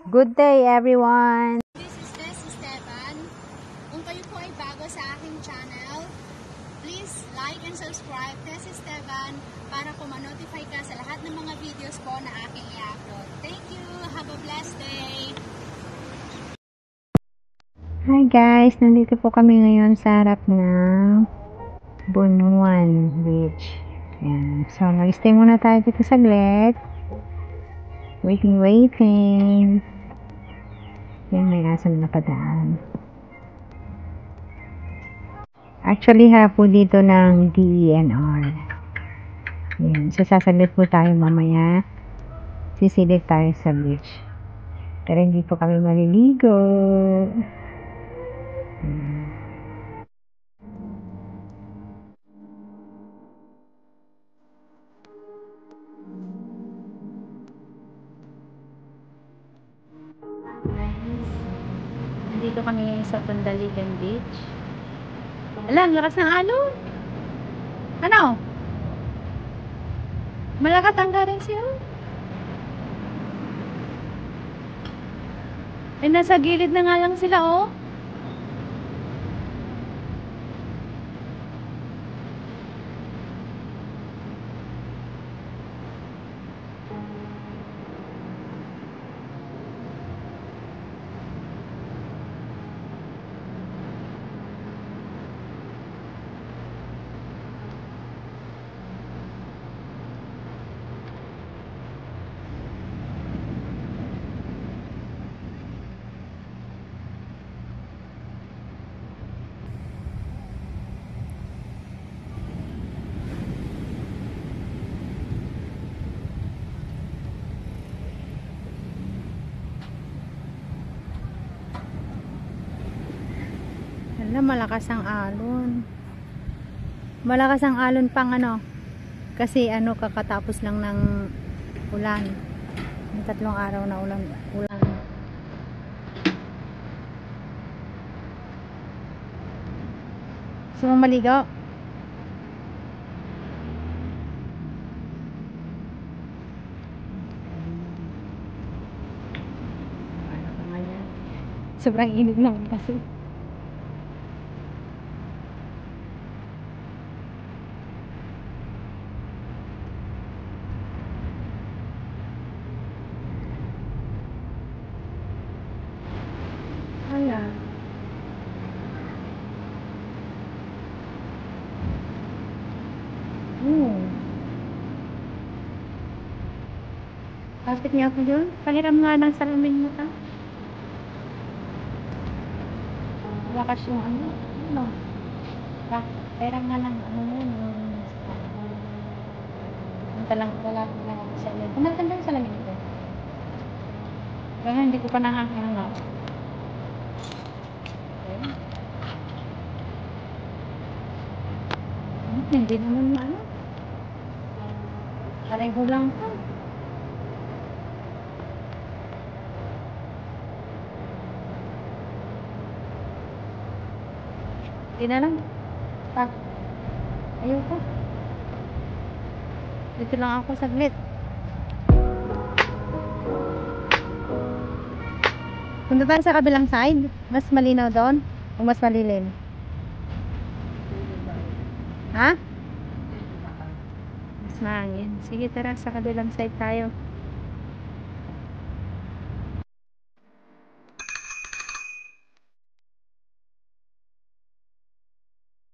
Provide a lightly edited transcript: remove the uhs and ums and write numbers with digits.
Good day, everyone! This is Tessie Esteban. Kung kayo po ay bago sa aking channel, please like and subscribe Tessie Esteban para po ma-notify ka sa lahat ng mga videos po na aking i-upload. Thank you! Have a blessed day! Hi guys! Nandito po kami ngayon sa harap ng Bunuan Beach. Ayan. So, nag-stay muna tayo dito saglit. Waiting. Yan, may aso na napadaan. Actually, hapon dito ng DENR. Yan. So, sasaglit po tayo mamaya. Sisilip tayo sa beach. Pero hindi po kami maliligo. Dito kami sa Pandaligan Beach. Alam, lakas ng alon. Ano? Malakas ang rin siya. Eh, nasa gilid na nga lang sila, oh. Malakas ang alon. Malakas ang alon pang ano. Kasi ano, kakatapos lang ng ulan. Yung 3 araw na ulan. Gusto mong maligo? Sobrang init naman kasi. Ayan. Kapit niya ako dun. Pahiram nga ng salamin mo ta. Lakas yung ano. Ano? Pahiram nga ng ano yun. Wala ako sa salamin. Kumalatan ba yung salamin ito? Kaya hindi ko pa nakakahanga. Hindi naman ano. Pareho lang pa. Hindi na lang. Ayoko. Dito lang ako saglit. Punta tayo sa kabilang side. Mas malinaw doon. O mas malilim? Ha? Mas mahangin. Sige, tara sa kabilang side tayo.